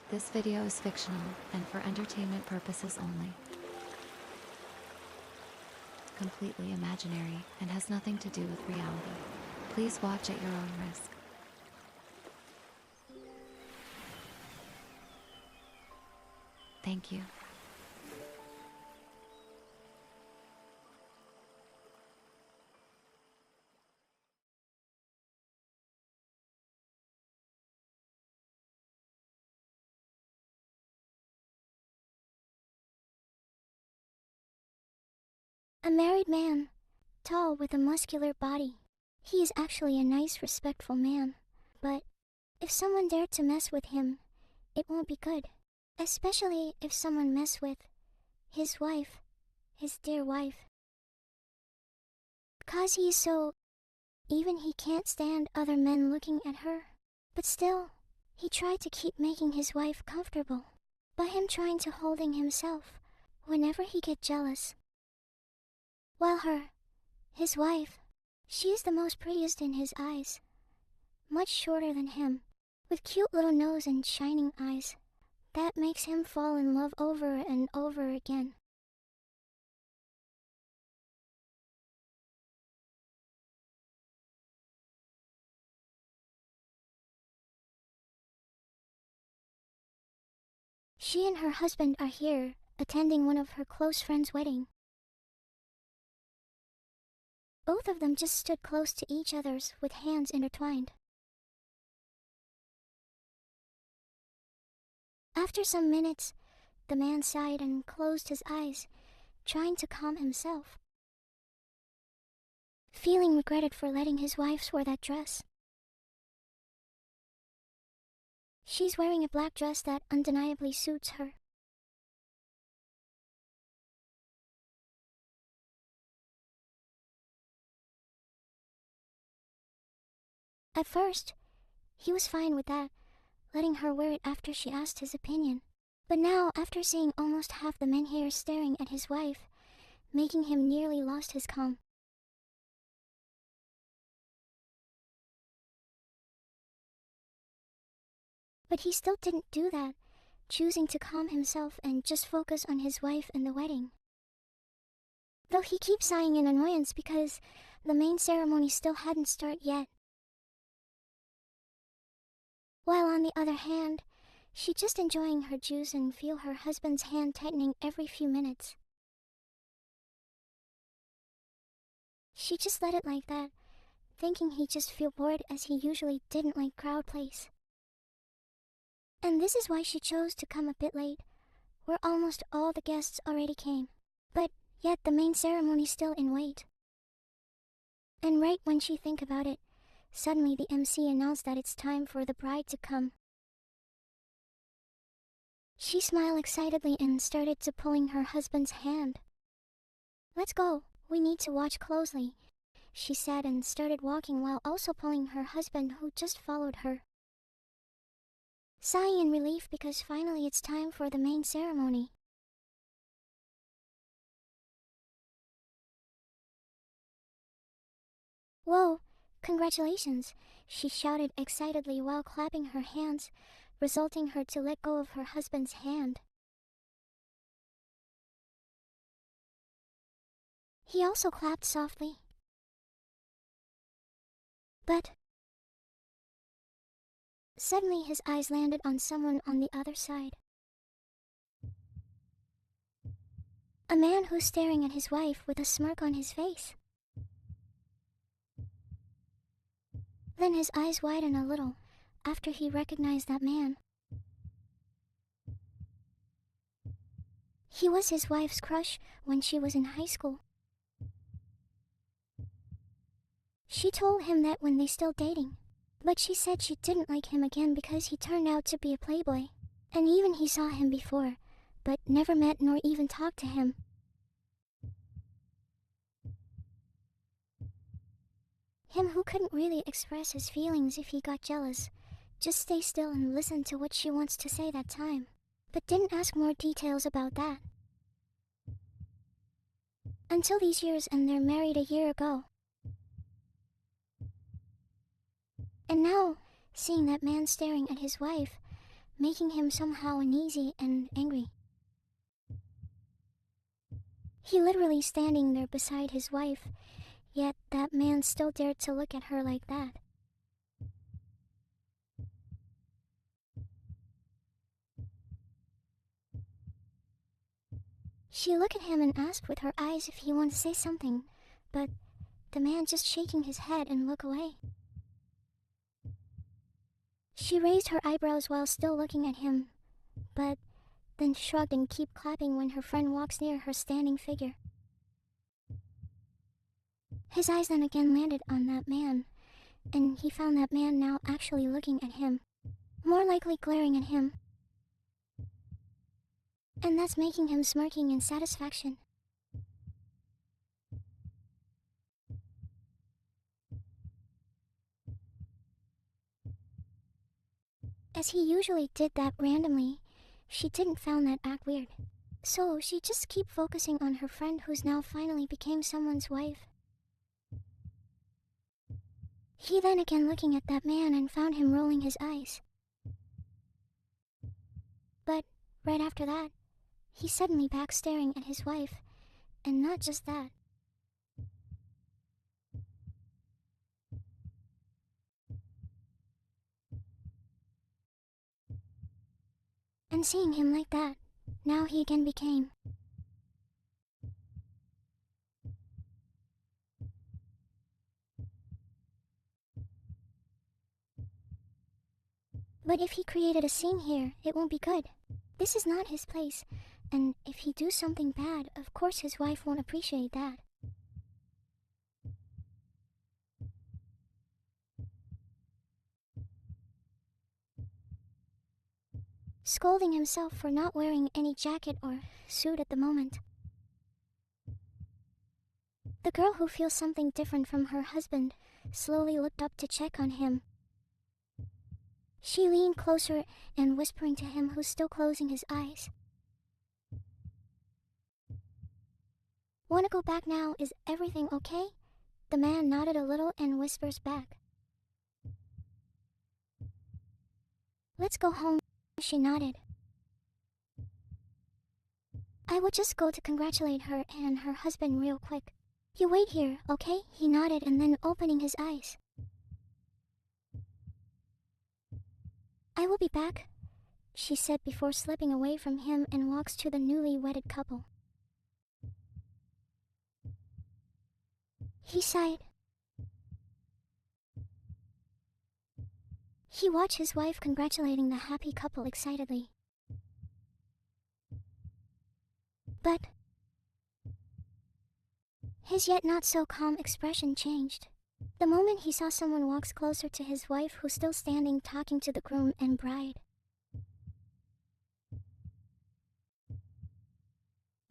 This video is fictional and for entertainment purposes only. Completely imaginary and has nothing to do with reality. Please watch at your own risk. Thank you. A married man, tall with a muscular body. He is actually a nice, respectful man. But if someone dared to mess with him, it won't be good. Especially if someone mess with his wife, his dear wife. 'Cause he's so... even he can't stand other men looking at her. But still, he tried to keep making his wife comfortable. By him trying to holding himself whenever he get jealous. While his wife, she is the most prettiest in his eyes. Much shorter than him, with cute little nose and shining eyes. That makes him fall in love over and over again. She and her husband are here, attending one of her close friends' wedding. Both of them just stood close to each other's with hands intertwined. After some minutes, the man sighed and closed his eyes, trying to calm himself. Feeling regretted for letting his wife wear that dress. She's wearing a black dress that undeniably suits her. At first, he was fine with that, letting her wear it after she asked his opinion. But now, after seeing almost half the men here staring at his wife, making him nearly lost his calm. But he still didn't do that, choosing to calm himself and just focus on his wife and the wedding. Though he keeps sighing in annoyance because the main ceremony still hadn't started yet. While on the other hand, she just enjoying her juice and feel her husband's hand tightening every few minutes. She just let it like that, thinking he'd just feel bored as he usually didn't like crowd place. And this is why she chose to come a bit late, where almost all the guests already came. But yet the main ceremony's still in wait. And right when she think about it, suddenly the MC announced that it's time for the bride to come. She smiled excitedly and started to pulling her husband's hand. "Let's go, we need to watch closely," she said and started walking while also pulling her husband who just followed her. Sighing in relief because finally it's time for the main ceremony. "Whoa, congratulations," she shouted excitedly while clapping her hands, resulting her to let go of her husband's hand. He also clapped softly. But suddenly his eyes landed on someone on the other side. A man who's staring at his wife with a smirk on his face. Then his eyes widened a little after he recognized that man. He was his wife's crush when she was in high school. She told him that when they still dating, but she said she didn't like him again because he turned out to be a playboy. And even he saw him before, but never met nor even talked to him. Him who couldn't really express his feelings if he got jealous, just stay still and listen to what she wants to say that time, but didn't ask more details about that. Until these years and they're married a year ago. And now, seeing that man staring at his wife, making him somehow uneasy and angry. He literally standing there beside his wife, yet that man still dared to look at her like that. She looked at him and asked with her eyes if he wanted to say something, but the man just shaking his head and looked away. She raised her eyebrows while still looking at him, but then shrugged and kept clapping when her friend walks near her standing figure. His eyes then again landed on that man, and he found that man now actually looking at him, more likely glaring at him. And that's making him smirking in satisfaction. As he usually did that randomly, she didn't found that act weird. So she just keep focusing on her friend who's now finally became someone's wife. He then again looking at that man and found him rolling his eyes. But right after that, he suddenly back staring at his wife, and not just that. And seeing him like that, now he again became. But if he created a scene here, it won't be good. This is not his place, and if he do something bad, of course his wife won't appreciate that. Scolding himself for not wearing any jacket or suit at the moment. The girl who feels something different from her husband slowly looked up to check on him. She leaned closer and whispering to him who's still closing his eyes. "Wanna go back now? Is everything okay?" The man nodded a little and whispers back. "Let's go home," she nodded. "I would just go to congratulate her and her husband real quick. You wait here, okay?" He nodded and then opening his eyes. "I will be back," she said before slipping away from him and walks to the newly wedded couple. He sighed. He watched his wife congratulating the happy couple excitedly. But his yet not so calm expression changed the moment he saw someone walks closer to his wife who's still standing talking to the groom and bride.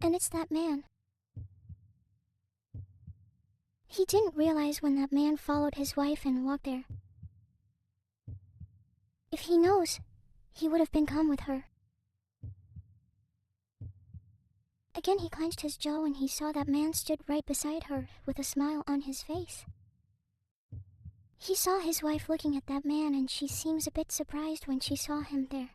And it's that man. He didn't realize when that man followed his wife and walked there. If he knows, he would have been calm with her. Again he clenched his jaw when he saw that man stood right beside her with a smile on his face. He saw his wife looking at that man and she seems a bit surprised when she saw him there.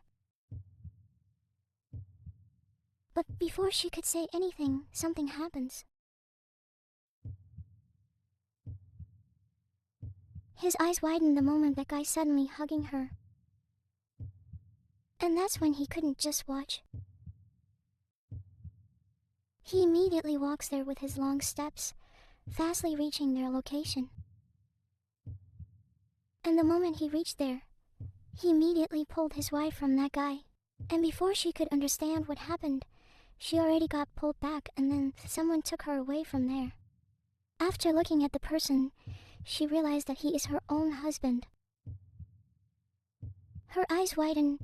But before she could say anything, something happens. His eyes widened the moment that guy suddenly hugging her. And that's when he couldn't just watch. He immediately walks there with his long steps, fastly reaching their location. And the moment he reached there, he immediately pulled his wife from that guy. And before she could understand what happened, she already got pulled back and then someone took her away from there. After looking at the person, she realized that he is her own husband. Her eyes widened.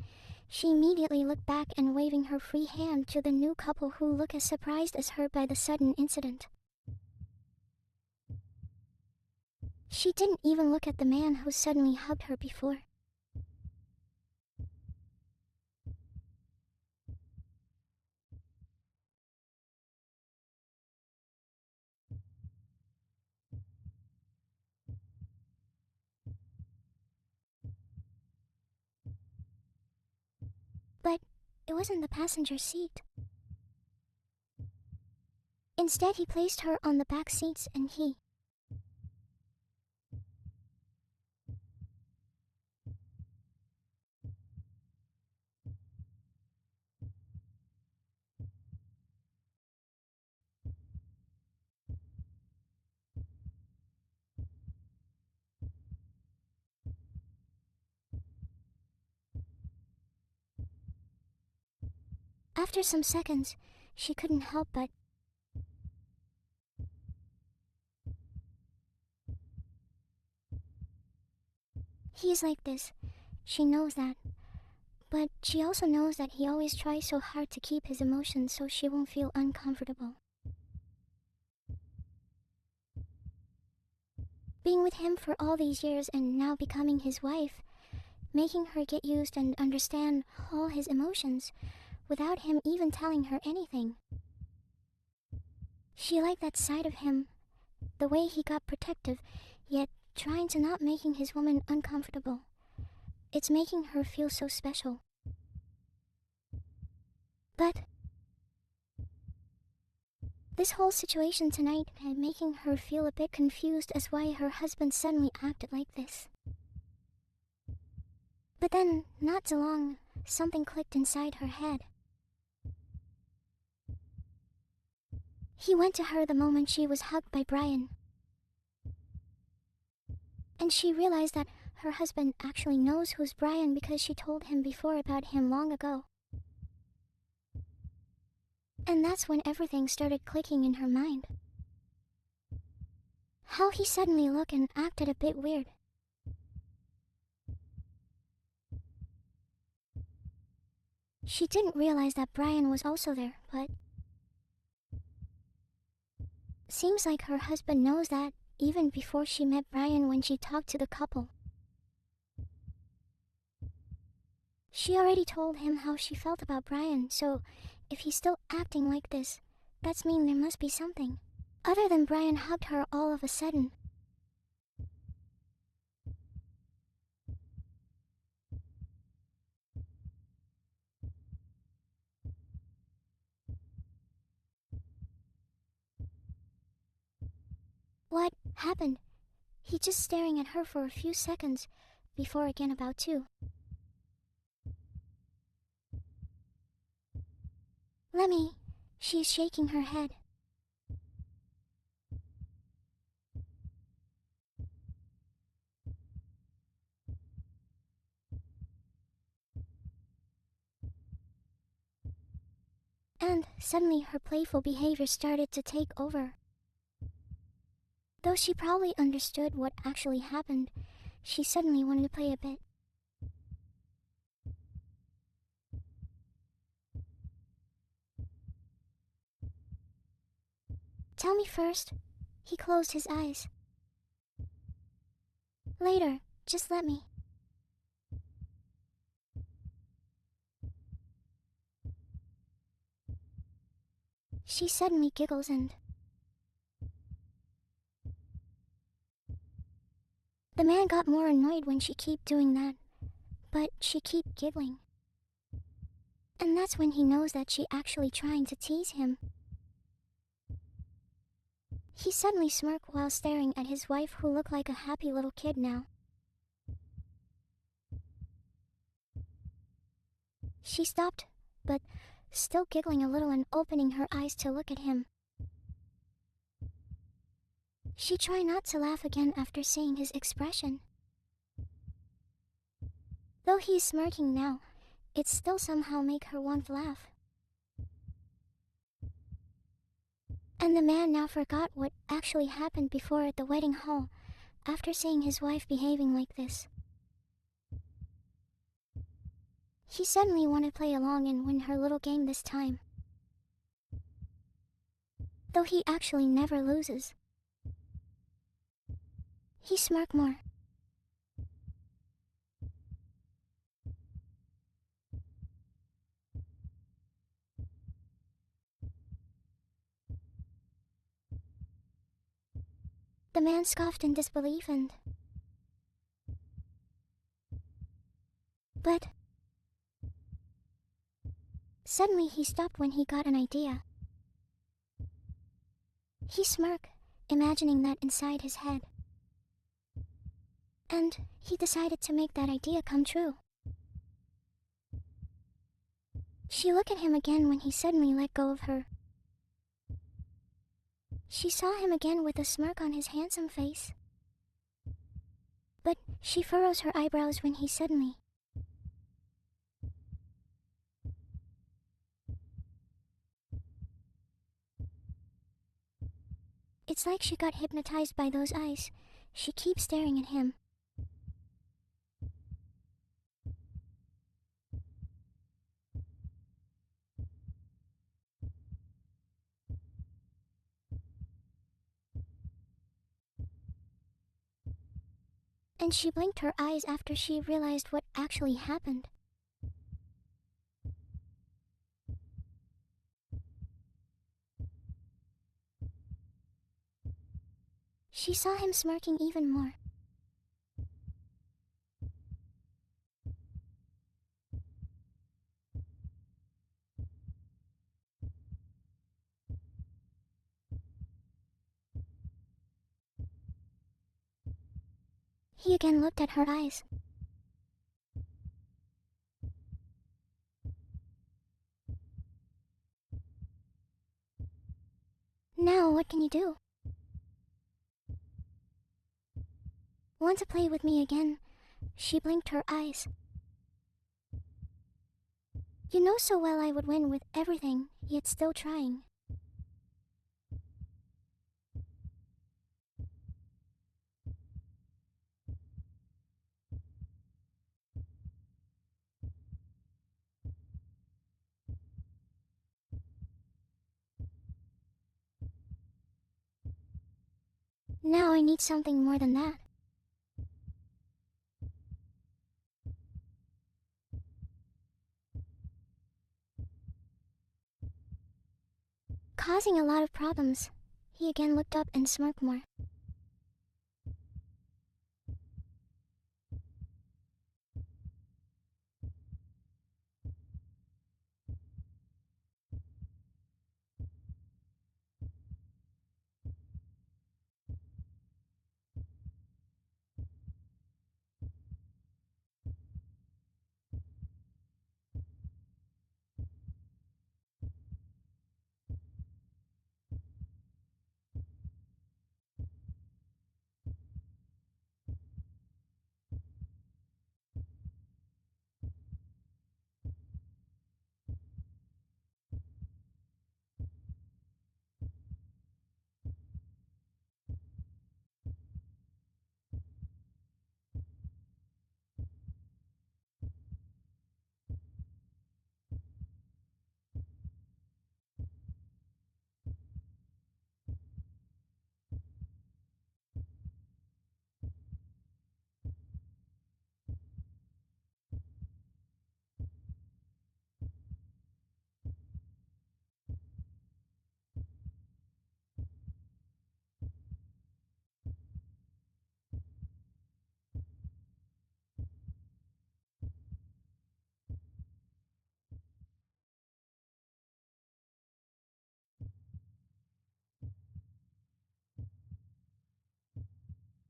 She immediately looked back and waving her free hand to the new couple who look as surprised as her by the sudden incident. She didn't even look at the man who suddenly hugged her before. was in the passenger seat. Instead, he placed her on the back seats and he... After some seconds, she couldn't help but... He's like this. She knows that. But she also knows that he always tries so hard to keep his emotions so she won't feel uncomfortable. Being with him for all these years and now becoming his wife, making her get used and understand all his emotions without him even telling her anything. She liked that side of him, the way he got protective, yet trying to not making his woman uncomfortable. It's making her feel so special. But this whole situation tonight had making her feel a bit confused as why her husband suddenly acted like this. But then, not too long, something clicked inside her head. He went to her the moment she was hugged by Brian. And she realized that her husband actually knows who's Brian because she told him before about him long ago. And that's when everything started clicking in her mind. How he suddenly looked and acted a bit weird. She didn't realize that Brian was also there, but... Seems like her husband knows that even before she met Brian when she talked to the couple. She already told him how she felt about Brian, so if he's still acting like this, that's mean there must be something. Other than Brian hugged her all of a sudden. What happened? He just staring at her for a few seconds, before again about to. Lemmy, she is shaking her head. And suddenly her playful behavior started to take over. Though she probably understood what actually happened, she suddenly wanted to play a bit. Tell me first. He closed his eyes. Later, just let me. She suddenly giggles and... The man got more annoyed when she keep doing that, but she keep giggling. And that's when he knows that she actually trying to tease him. He suddenly smirked while staring at his wife who looked like a happy little kid now. She stopped, but still giggling a little and opening her eyes to look at him. She tried not to laugh again after seeing his expression. Though he's smirking now, it still somehow make her want to laugh. And the man now forgot what actually happened before at the wedding hall, after seeing his wife behaving like this. He suddenly wanted to play along and win her little game this time. Though he actually never loses. He smirked more. The man scoffed in disbelief and... But... Suddenly he stopped when he got an idea. He smirked, imagining that inside his head. And he decided to make that idea come true. She looked at him again when he suddenly let go of her. She saw him again with a smirk on his handsome face. But she furrows her eyebrows when he suddenly. It's like she got hypnotized by those eyes. She keeps staring at him. And she blinked her eyes after she realized what actually happened. She saw him smirking even more. He again looked at her eyes. Now what can you do? Want to play with me again? She blinked her eyes. You know so well I would win with everything, yet still trying. Now I need something more than that. Causing a lot of problems. He again looked up and smirked more.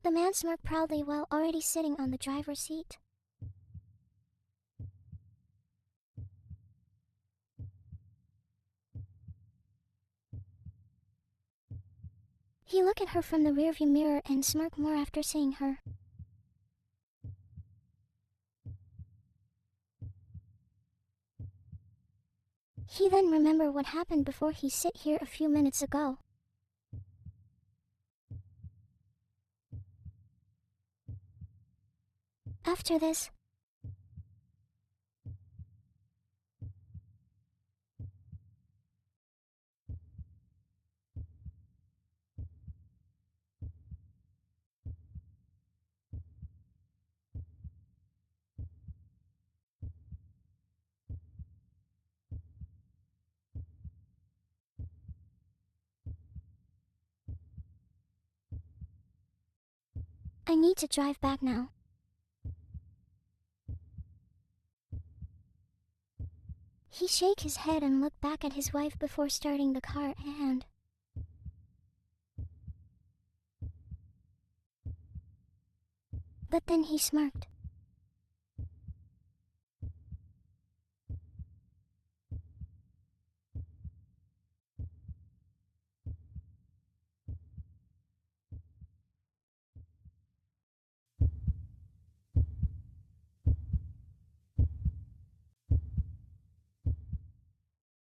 The man smirked proudly while already sitting on the driver's seat. He looked at her from the rearview mirror and smirked more after seeing her. He then remembered what happened before he sit here a few minutes ago. After this, I need to drive back now. He shake his head and look back at his wife before starting the car and... But then he smirked.